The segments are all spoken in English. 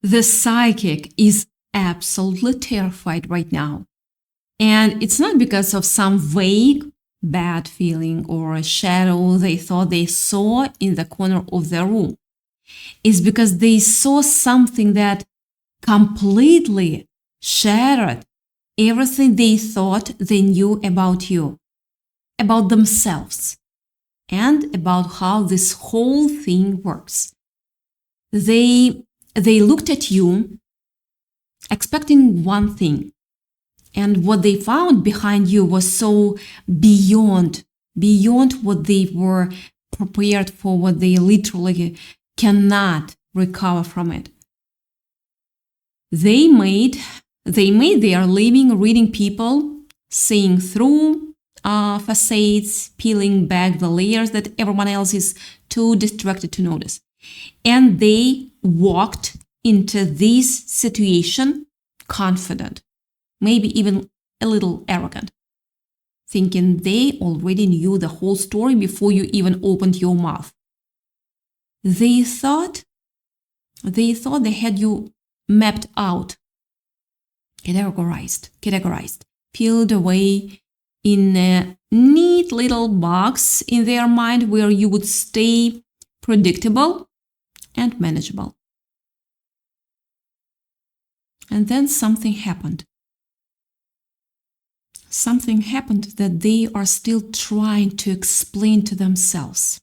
The psychic is absolutely terrified right now. And it's not because of some vague bad feeling or a shadow they thought they saw in the corner of the room. It's because they saw something that completely shattered everything they thought they knew about you, about themselves, and about how this whole thing works. They looked at you expecting one thing, and what they found behind you was so beyond what they were prepared for, what they literally cannot recover from it. They made their living reading people, seeing through facades, peeling back the layers that everyone else is too distracted to notice. And they walked into this situation confident, maybe even a little arrogant, thinking they already knew the whole story before you even opened your mouth. They thought they had you mapped out, categorized, peeled away in a neat little box in their mind where you would stay predictable and manageable. And then something happened. Something happened that they are still trying to explain to themselves.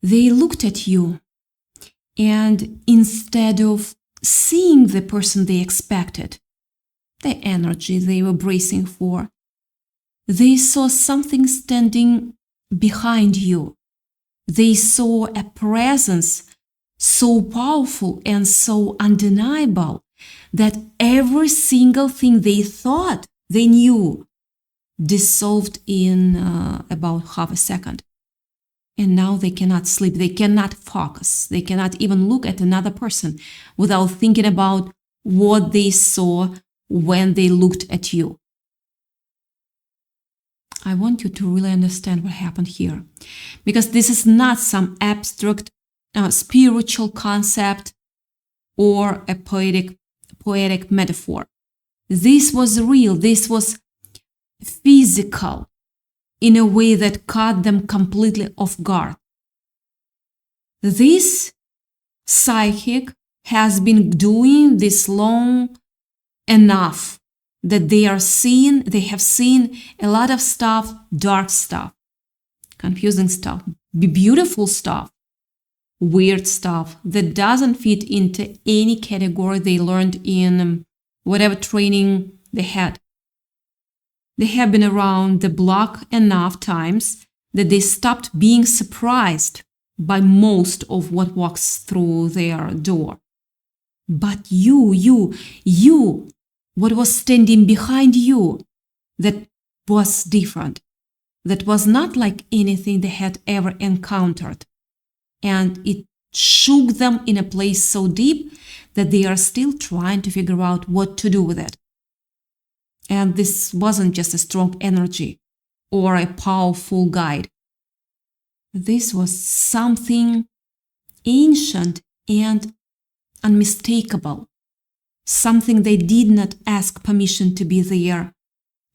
They looked at you, and instead of seeing the person they expected, the energy they were bracing for, they saw something standing behind you. They saw a presence so powerful and so undeniable that every single thing they thought they knew dissolved in about half a second. And now they cannot sleep, they cannot focus, they cannot even look at another person without thinking about what they saw when they looked at you. I want you to really understand what happened here, because this is not some abstract spiritual concept or a poetic metaphor. This was real, this was physical in a way that caught them completely off guard. This psychic has been doing this long enough that they have seen a lot of stuff, dark stuff, confusing stuff, beautiful stuff, weird stuff that doesn't fit into any category they learned in whatever training they had. They have been around the block enough times that they stopped being surprised by most of what walks through their door. But you, what was standing behind you, that was different, that was not like anything they had ever encountered. And it shook them in a place so deep that they are still trying to figure out what to do with it. And this wasn't just a strong energy or a powerful guide. This was something ancient and unmistakable, something they did not ask permission to be there,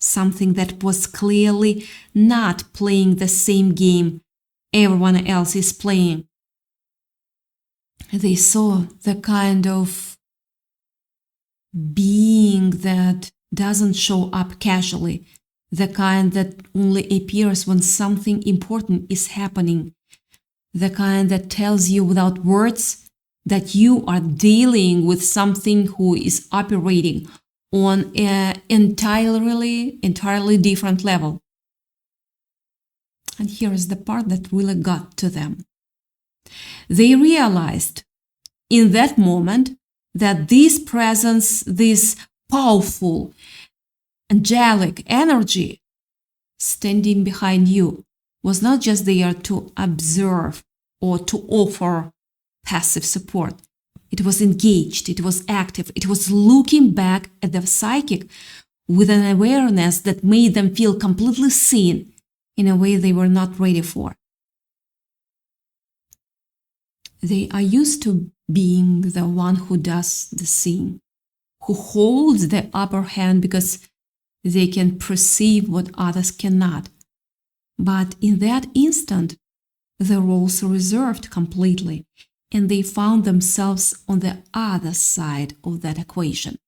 something that was clearly not playing the same game everyone else is playing. They saw the kind of being that doesn't show up casually, the kind that only appears when something important is happening, the kind that tells you without words that you are dealing with something who is operating on an entirely different level. And here is the part that really got to them. They realized in that moment that this presence, this powerful, angelic energy standing behind you was not just there to observe or to offer passive support. It was engaged, it was active, it was looking back at the psychic with an awareness that made them feel completely seen in a way they were not ready for. They are used to being the one who does the seeing, who holds the upper hand because they can perceive what others cannot. But in that instant, the roles are reversed completely, and they found themselves on the other side of that equation,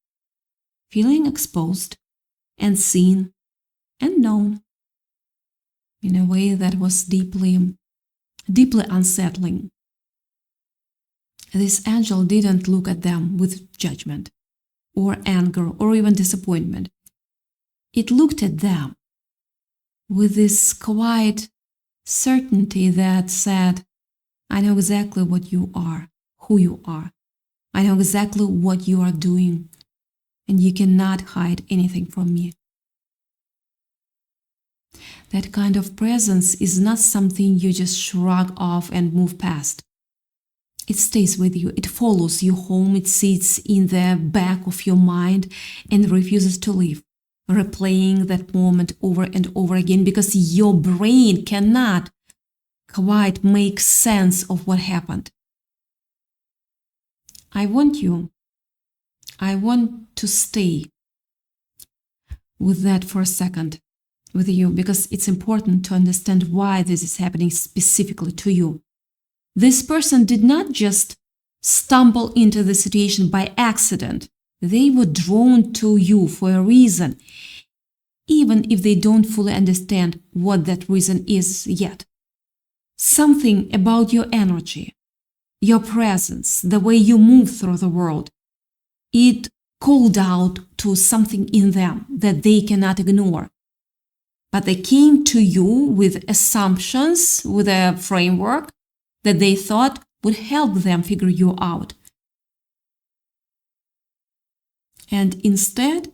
feeling exposed and seen and known in a way that was deeply unsettling. This angel didn't look at them with judgment or anger or even disappointment. It looked at them with this quiet certainty that said, I know exactly what you are, who you are. I know exactly what you are doing, and you cannot hide anything from me. That kind of presence is not something you just shrug off and move past. It stays with you, it follows you home, it sits in the back of your mind and refuses to leave, replaying that moment over and over again because your brain cannot quite make sense of what happened. I want to stay with that for a second with you because it's important to understand why this is happening specifically to you. This person did not just stumble into the situation by accident. They were drawn to you for a reason, even if they don't fully understand what that reason is yet. Something about your energy, your presence, the way you move through the world, it called out to something in them that they cannot ignore. But they came to you with assumptions, with a framework that they thought would help them figure you out. And instead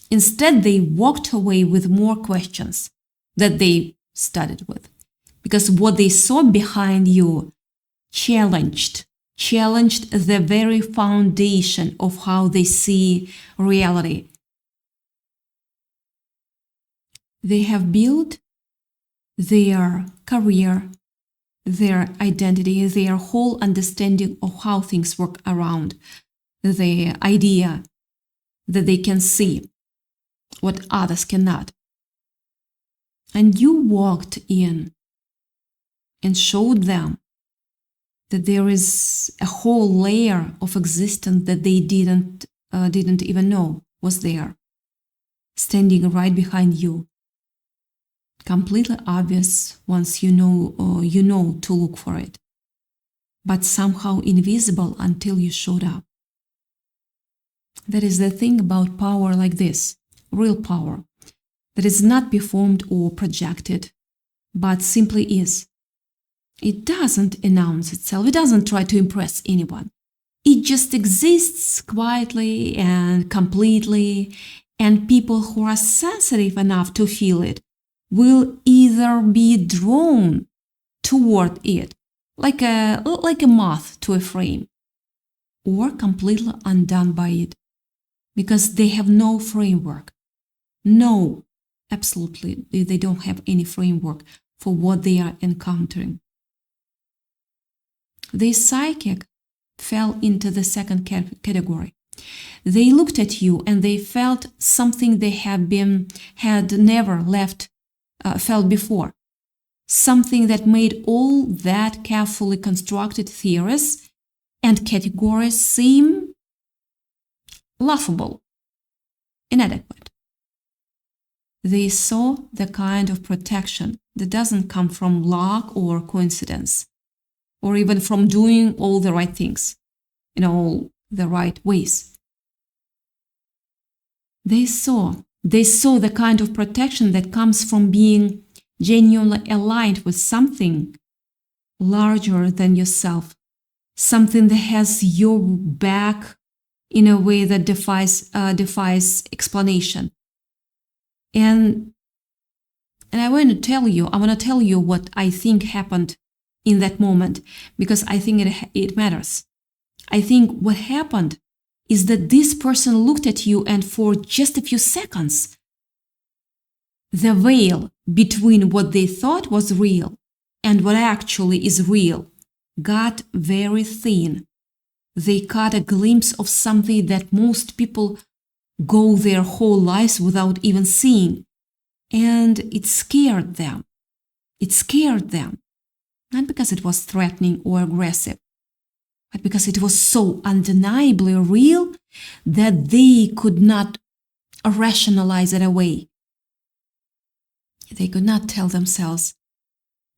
they walked away with more questions that they started with. Because what they saw behind you challenged the very foundation of how they see reality. They have built their career, their identity, their whole understanding of how things work around, the idea that they can see what others cannot. And you walked in and showed them that there is a whole layer of existence that they didn't even know was there, standing right behind you. Completely obvious once you know to look for it, but somehow invisible until you showed up. That is the thing about power like this, real power, that is not performed or projected, but simply is. It doesn't announce itself, it doesn't try to impress anyone. It just exists quietly and completely, and people who are sensitive enough to feel it will either be drawn toward it like a moth to a flame, or completely undone by it because they have no framework. No, absolutely, they don't have any framework for what they are encountering. The psychic fell into the second category. They looked at you and they felt something they had never felt before. Something that made all that carefully constructed theories and categories seem laughable, inadequate. They saw the kind of protection that doesn't come from luck or coincidence, or even from doing all the right things in all the right ways. They saw the kind of protection that comes from being genuinely aligned with something larger than yourself, something that has your back in a way that defies explanation. And I want to tell you what I think happened in that moment, because I think it matters. I think what happened is that this person looked at you, and for just a few seconds, the veil between what they thought was real and what actually is real got very thin. They caught a glimpse of something that most people go their whole lives without even seeing. And it scared them. It scared them. Not because it was threatening or aggressive, but because it was so undeniably real that they could not rationalize it away. They could not tell themselves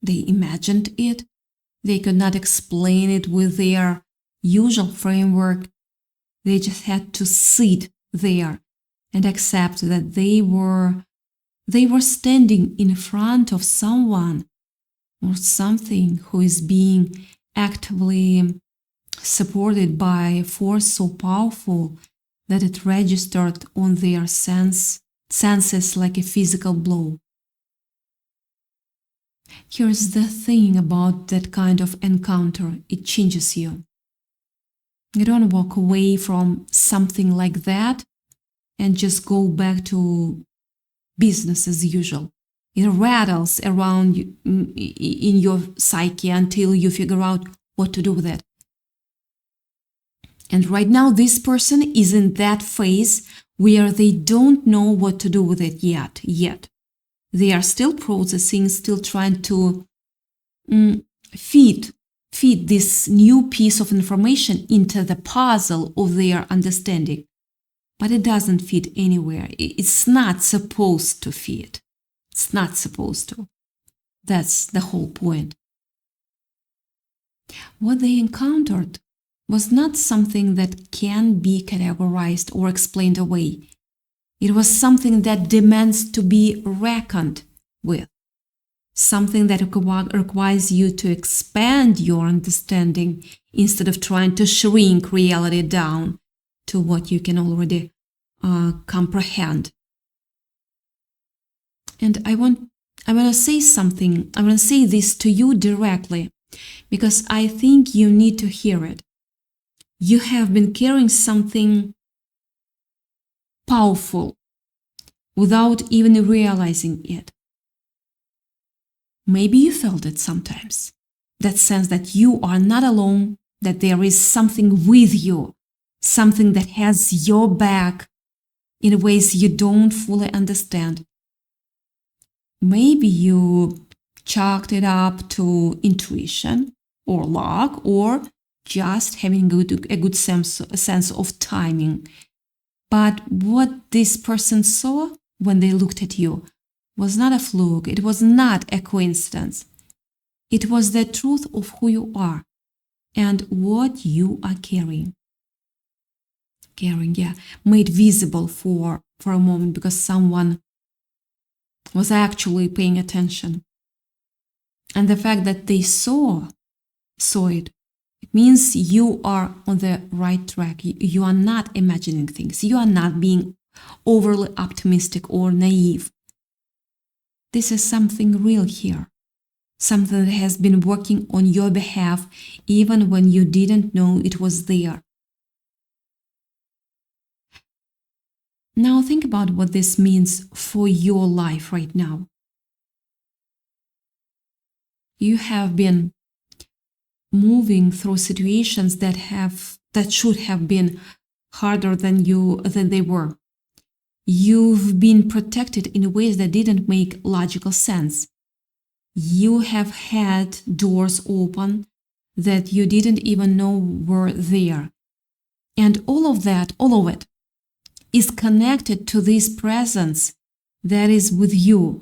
they imagined it. They could not explain it with their usual framework. They just had to sit there and accept that they were standing in front of someone or something who is being actively supported by a force so powerful that it registered on their senses like a physical blow. Here's the thing about that kind of encounter. It changes you. You don't walk away from something like that and just go back to business as usual. It rattles around in your psyche until you figure out what to do with it. And right now, this person is in that phase where they don't know what to do with it yet. They are still processing, still trying to feed this new piece of information into the puzzle of their understanding. But it doesn't fit anywhere. It's not supposed to fit. It's not supposed to. That's the whole point. What they encountered was not something that can be categorized or explained away. It was something that demands to be reckoned with, something that requires you to expand your understanding instead of trying to shrink reality down to what you can already comprehend. And I want to say something. I want to say this to you directly because I think you need to hear it. You have been carrying something powerful without even realizing it. Maybe you felt it sometimes. That sense that you are not alone, that there is something with you, something that has your back in ways you don't fully understand. Maybe you chalked it up to intuition or luck or just having a good sense of timing. But what this person saw when they looked at you was not a fluke. It was not a coincidence. It was the truth of who you are and what you are carrying. Made visible for a moment because someone was actually paying attention. And the fact that they saw it means you are on the right track. You are not imagining things. You are not being overly optimistic or naive. This is something real here. Something that has been working on your behalf even when you didn't know it was there. Now think about what this means for your life right now. You have been moving through situations that should have been harder than they were. You've been protected in ways that didn't make logical sense. You have had doors open that you didn't even know were there. And all of it, is connected to this presence that is with you.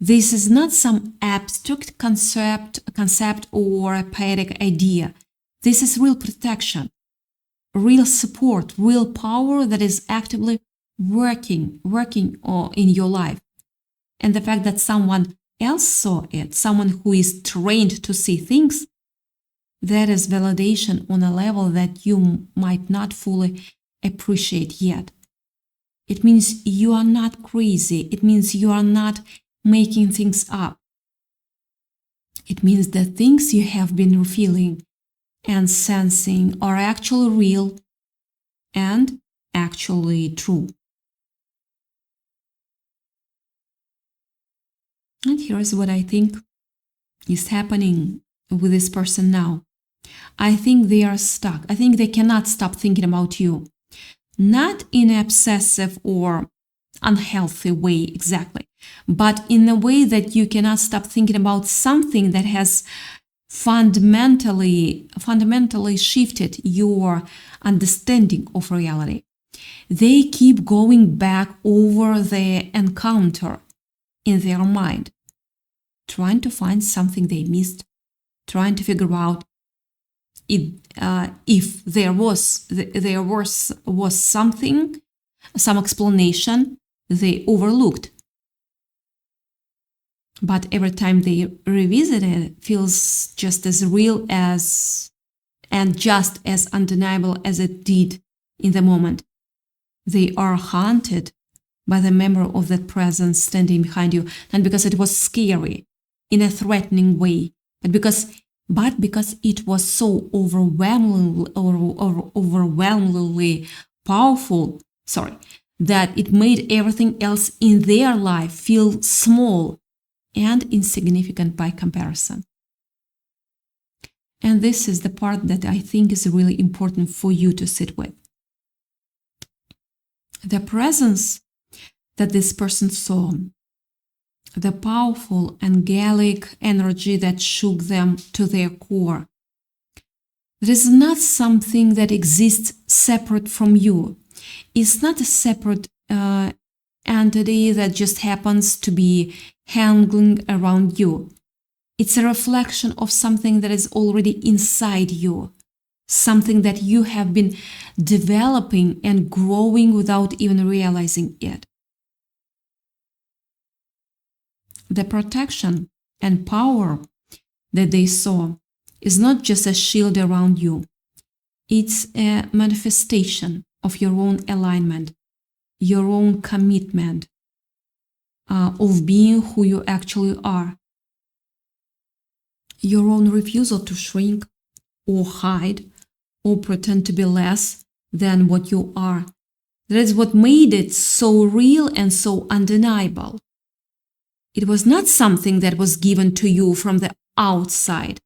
This is not some abstract concept or a poetic idea. This is real protection, real support, real power that is actively working in your life. And the fact that someone else saw it, someone who is trained to see things, that is validation on a level that you might not fully appreciate yet. It means you are not crazy. It means you are not making things up. It means the things you have been feeling and sensing are actually real and actually true. And here's what I think is happening with this person now. I think they are stuck. I think they cannot stop thinking about you. Not in an obsessive or unhealthy way exactly, but in a way that you cannot stop thinking about something that has fundamentally shifted your understanding of reality. They keep going back over the encounter in their mind, trying to find something they missed, trying to figure out if there was something, some explanation they overlooked. But every time they revisit it, it feels just as real as and just as undeniable as it did in the moment. They are haunted by the memory of that presence standing behind you, not because it was scary in a threatening way, but because it was so overwhelmingly powerful, that it made everything else in their life feel small and insignificant by comparison. And this is the part that I think is really important for you to sit with. The presence that this person saw, the powerful angelic energy that shook them to their core. It is not something that exists separate from you. It's not a separate entity that just happens to be hanging around you. It's a reflection of something that is already inside you, something that you have been developing and growing without even realizing it. The protection and power that they saw is not just a shield around you. It's a manifestation of your own alignment, your own commitment of being who you actually are. Your own refusal to shrink or hide or pretend to be less than what you are. That is what made it so real and so undeniable. It was not something that was given to you from the outside.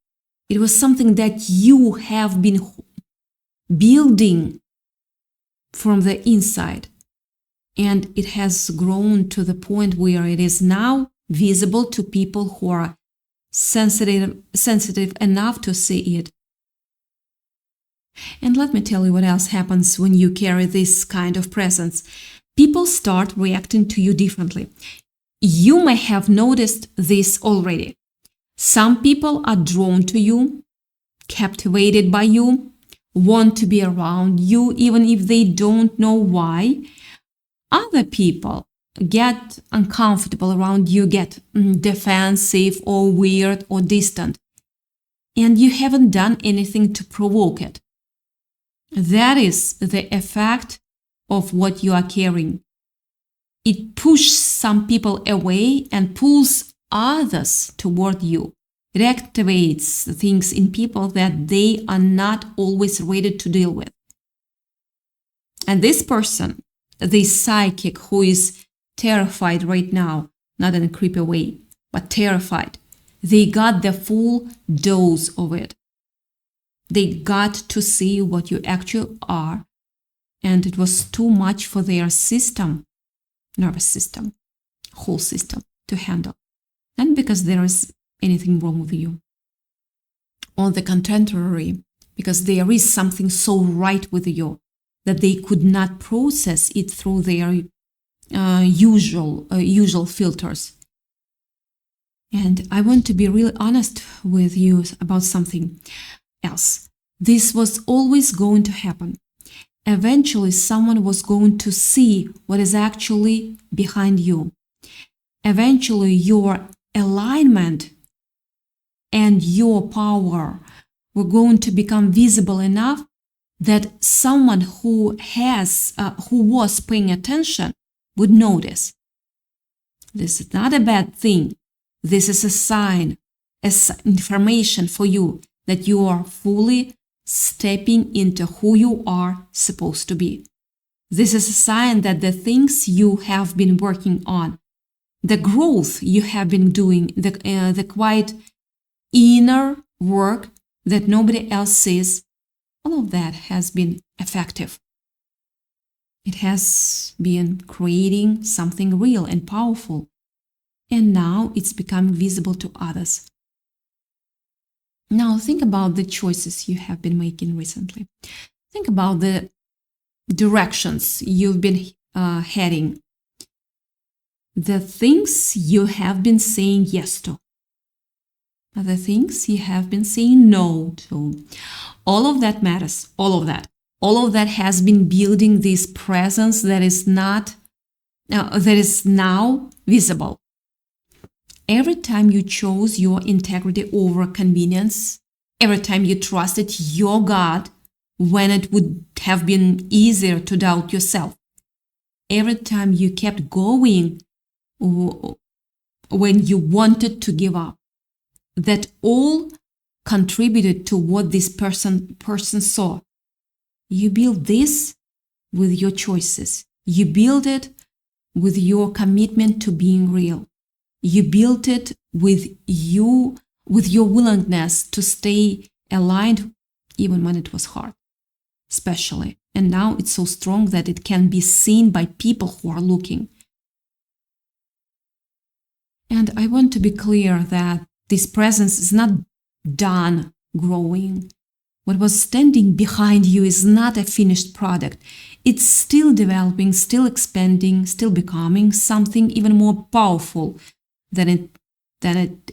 It was something that you have been building from the inside. And it has grown to the point where it is now visible to people who are sensitive enough to see it. And let me tell you what else happens when you carry this kind of presence. People start reacting to you differently. You may have noticed this already. Some people are drawn to you, captivated by you, want to be around you even if they don't know why. Other people get uncomfortable around you, get defensive or weird or distant, and you haven't done anything to provoke it. That is the effect of what you are carrying. It pushes some people away and pulls others toward you. It activates things in people that they are not always ready to deal with. And this person, this psychic who is terrified right now, not in a creepy way, but terrified, they got the full dose of it. They got to see what you actually are, and it was too much for their nervous system, whole system to handle. Not because there is anything wrong with you. On the contrary, because there is something so right with you that they could not process it through their usual filters. And I want to be really honest with you about something else. This was always going to happen. Eventually, someone was going to see what is actually behind you. Eventually, your alignment and your power were going to become visible enough that someone who was paying attention would notice. This is not a bad thing. This is a sign, as information for you that you are fully stepping into who you are supposed to be. This is a sign that the things you have been working on, the growth you have been doing, the quiet inner work that nobody else sees, all of that has been effective. It has been creating something real and powerful. And now it's become visible to others. Now think about the choices you have been making recently. Think about the directions you've been heading. The things you have been saying yes to. The things you have been saying no to. All of that matters. All of that. All of that has been building this presence that is now visible. Every time you chose your integrity over convenience, every time you trusted your God when it would have been easier to doubt yourself, every time you kept going when you wanted to give up, that all contributed to what this person saw. You build this with your choices. You build it with your commitment to being real. You built it with your willingness to stay aligned even when it was hard, especially. And now it's so strong that it can be seen by people who are looking. And I want to be clear that this presence is not done growing. What was standing behind you is not a finished product. It's still developing, still expanding, still becoming something even more powerful than it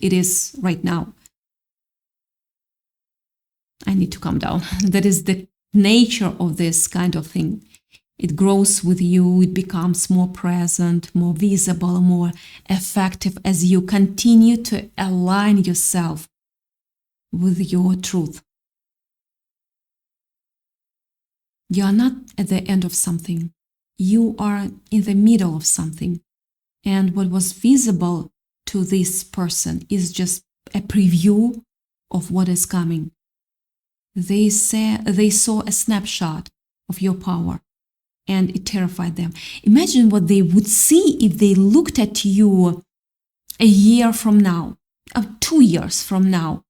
is right now. I need to calm down. That is the nature of this kind of thing. It grows with you, it becomes more present, more visible, more effective as you continue to align yourself with your truth. You are not at the end of something. You are in the middle of something. And what was visible to this person is just a preview of what is coming. They saw a snapshot of your power, and it terrified them. Imagine what they would see if they looked at you a year from now, or 2 years from now,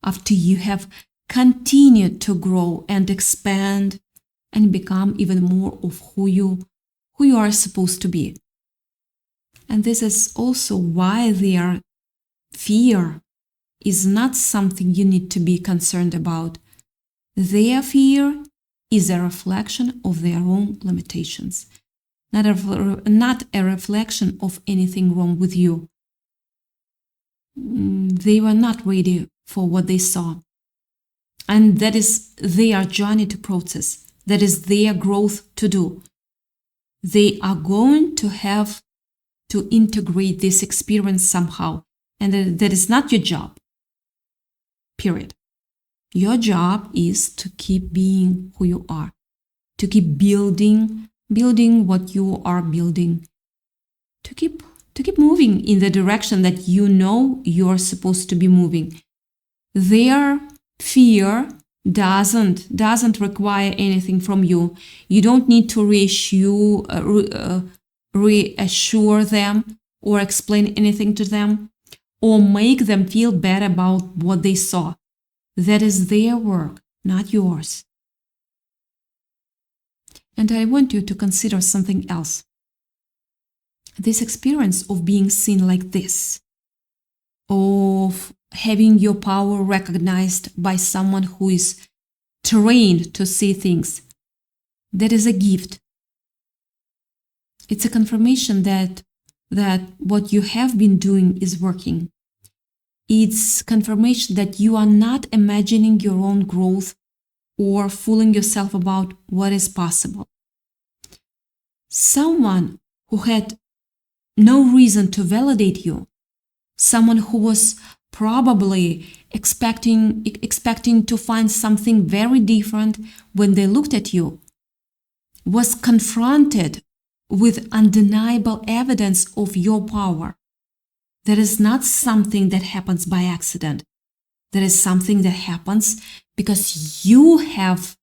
after you have continued to grow and expand and become even more of who you are supposed to be. And this is also why their fear is not something you need to be concerned about. Their fear is a reflection of their own limitations, not a reflection of anything wrong with you. They were not ready for what they saw. And that is their journey to process. That is their growth to do. They are going to have to integrate this experience somehow. And that is not your job. Period. Your job is to keep being who you are, to keep building what you are building, to keep moving in the direction that you know you're supposed to be moving. Their fear doesn't require anything from you. You don't need to reassure them or explain anything to them or make them feel bad about what they saw. That is their work, not yours. And I want you to consider something else. This experience of being seen like this, of having your power recognized by someone who is trained to see things, that is a gift. It's a confirmation that what you have been doing is working. It's confirmation that you are not imagining your own growth or fooling yourself about what is possible. Someone who had no reason to validate you, someone who was probably expecting to find something very different when they looked at you, was confronted with undeniable evidence of your power. That is not something that happens by accident. That is something that happens because you have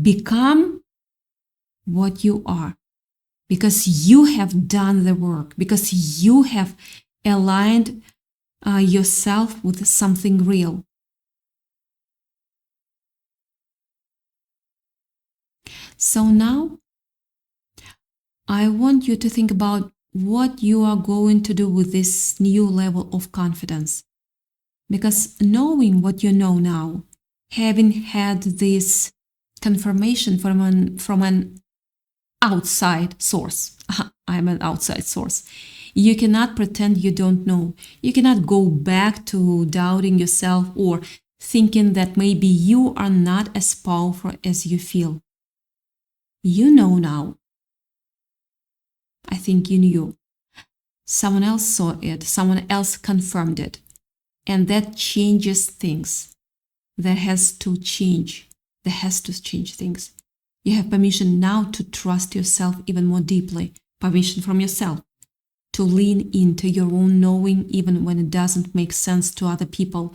become what you are, because you have done the work, because you have aligned yourself with something real. So now I want you to think about what you are going to do with this new level of confidence. Because knowing what you know now, having had this confirmation from an outside source, I'm an outside source, you cannot pretend you don't know. You cannot go back to doubting yourself or thinking that maybe you are not as powerful as you feel. You know now. I think you knew. Someone else saw it, someone else confirmed it. And that changes things. That has to change. That has to change things. You have permission now to trust yourself even more deeply. Permission from yourself to lean into your own knowing even when it doesn't make sense to other people.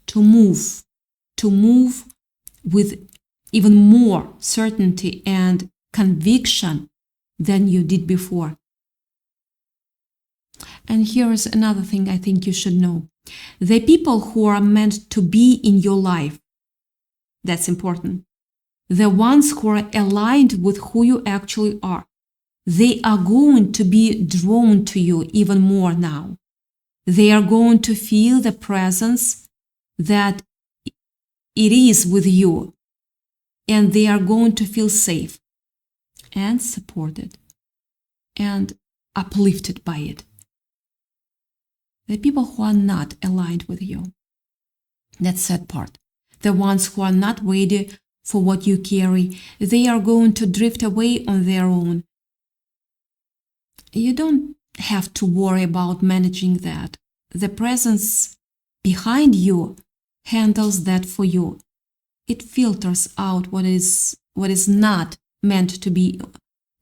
To move with even more certainty and conviction than you did before. And here's another thing I think you should know. The people who are meant to be in your life, that's important. The ones who are aligned with who you actually are, they are going to be drawn to you even more now. They are going to feel the presence that it is with you, and they are going to feel safe and supported and uplifted by it. The people who are not aligned with you, that's sad part. The ones who are not ready for what you carry, they are going to drift away on their own. You don't have to worry about managing that. The presence behind you handles that for you. It filters out what is not meant to be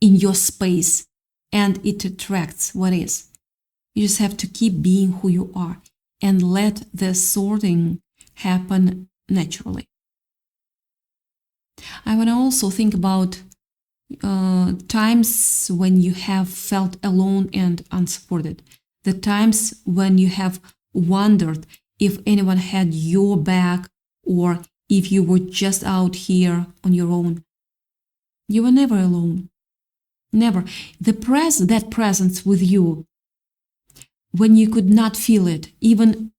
in your space, and it attracts what is. You just have to keep being who you are and let the sorting happen naturally. I want to also think about times when you have felt alone and unsupported. The times when you have wondered if anyone had your back or if you were just out here on your own. You were never alone. Never. That presence with you, when you could not feel it, even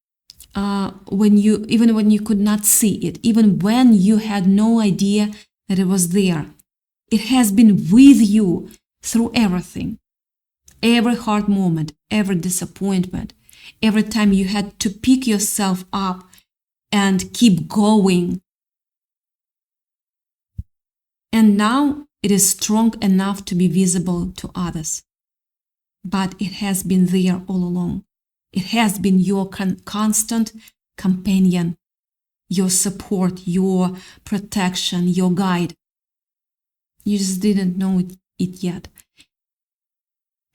when you could not see it, even when you had no idea that it was there. It has been with you through everything. Every hard moment, every disappointment, every time you had to pick yourself up and keep going. And now it is strong enough to be visible to others. But it has been there all along. It has been your constant companion, your support, your protection, your guide. You just didn't know it yet.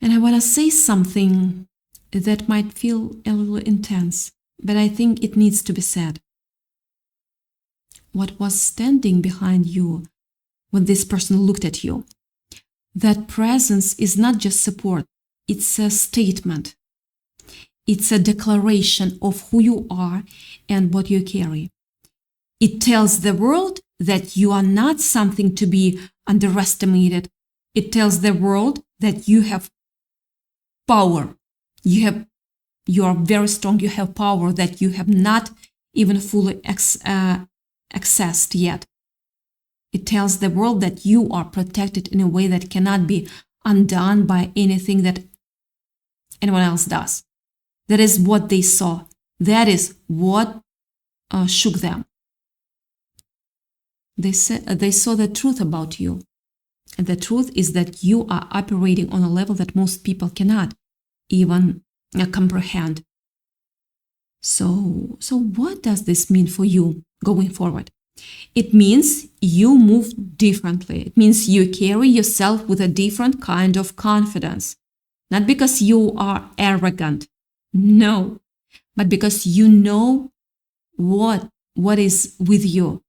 And I want to say something that might feel a little intense, but I think it needs to be said. What was standing behind you when this person looked at you? That presence is not just support, it's a statement. It's a declaration of who you are and what you carry. It tells the world that you are not something to be underestimated. It tells the world that you have power. You are very strong. You have power that you have not even fully accessed yet. It tells the world that you are protected in a way that cannot be undone by anything that anyone else does. That is what they saw. That is what shook them. They saw the truth about you. And the truth is that you are operating on a level that most people cannot even comprehend. So what does this mean for you going forward? It means you move differently. It means you carry yourself with a different kind of confidence. Not because you are arrogant, no, but because you know what is with you.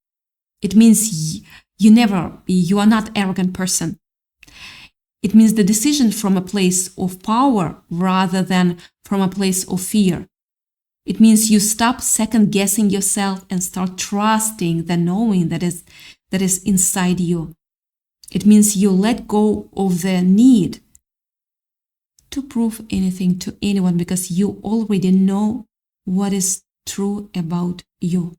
It means you are not arrogant person. It means the decision from a place of power rather than from a place of fear. It means you stop second guessing yourself and start trusting the knowing that is inside you. It means you let go of the need to prove anything to anyone because you already know what is true about you.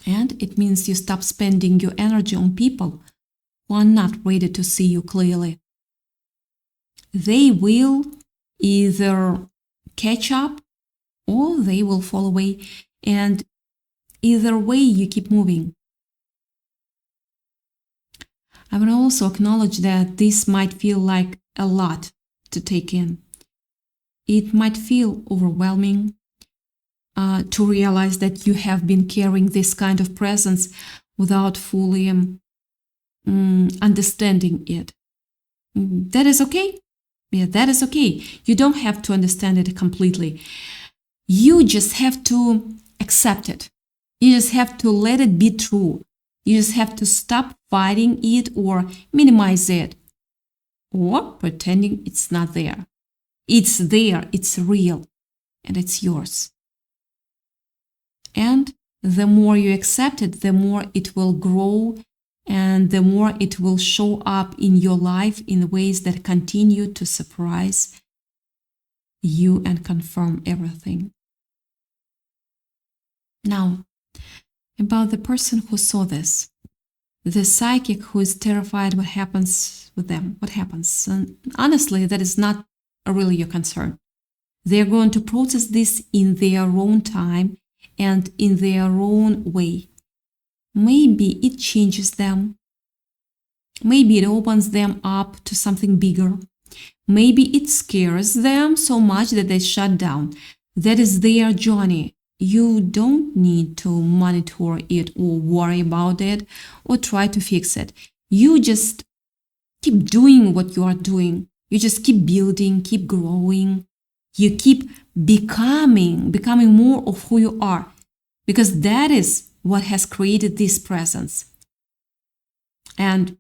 And it means you stop spending your energy on people who are not ready to see you clearly. They will either catch up or they will fall away. And either way, you keep moving. I will also acknowledge that this might feel like a lot to take in. It might feel overwhelming to realize that you have been carrying this kind of presence without fully understanding it. That is okay. Yeah, that is okay. You don't have to understand it completely. You just have to accept it. You just have to let it be true. You just have to stop fighting it or minimize it or pretending it's not there. It's there, it's real, and it's yours. And the more you accept it, the more it will grow and the more it will show up in your life in ways that continue to surprise you and confirm everything. Now, about the person who saw this, the psychic who is terrified what happens with them, what happens. And honestly, that is not really your concern. They're going to process this in their own time and in their own way. Maybe it changes them. Maybe it opens them up to something bigger. Maybe it scares them so much that they shut down. That is their journey. You don't need to monitor it or worry about it or try to fix it. You just keep doing what you are doing. You just keep building, keep growing. You keep becoming more of who you are, because that is what has created this presence. And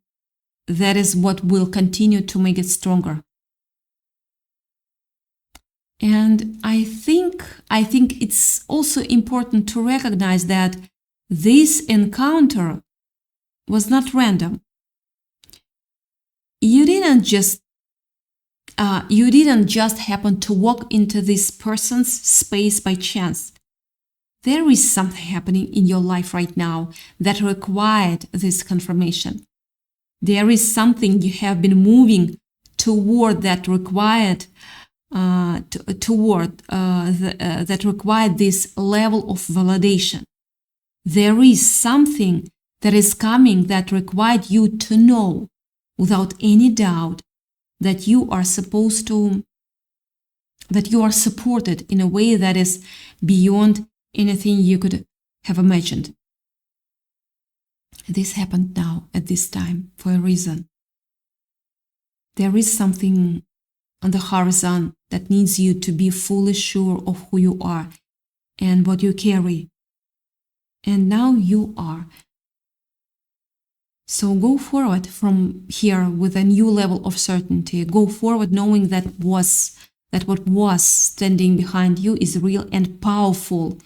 that is what will continue to make it stronger. And I think it's also important to recognize that this encounter was not random. You didn't just happen to walk into this person's space by chance. There is something happening in your life right now that required this confirmation. There is something you have been moving toward that required that required this level of validation. There is something that is coming that required you to know without any doubt that you are supported in a way that is beyond anything you could have imagined. This happened now at this time for a reason. There is something on the horizon that needs you to be fully sure of who you are and what you carry. And now you are. So go forward from here with a new level of certainty. Go forward knowing that what was standing behind you is real and powerful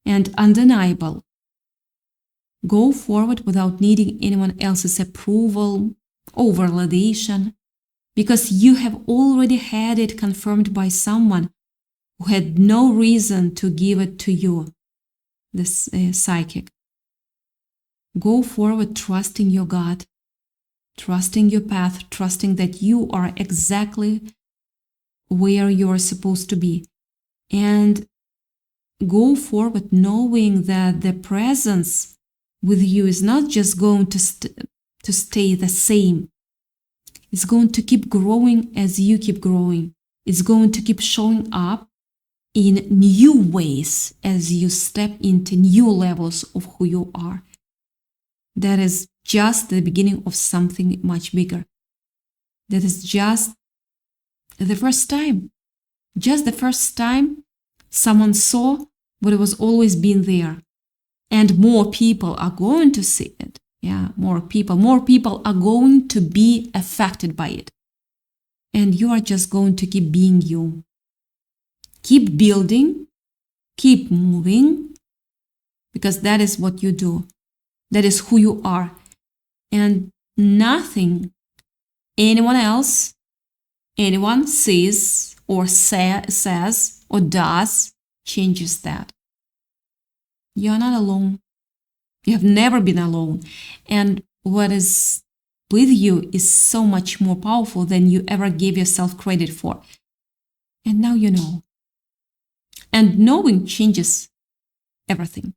and undeniable. Go forward without needing anyone else's approval or validation, because you have already had it confirmed by someone who had no reason to give it to you, this psychic. Go forward trusting your God, trusting your path, trusting that you are exactly where you are supposed to be. And go forward knowing that the presence with you is not just going to stay the same. It's going to keep growing as you keep growing. It's going to keep showing up in new ways as you step into new levels of who you are. That is just the beginning of something much bigger. That is just the first time. Just the first time someone saw what was always been there. And more people are going to see it. Yeah, more people are going to be affected by it. And you are just going to keep being you. Keep building, keep moving, because that is what you do. That is who you are. And nothing anyone else, anyone sees or says or does changes that. You're not alone. You have never been alone. And what is with you is so much more powerful than you ever gave yourself credit for. And now you know. And knowing changes everything.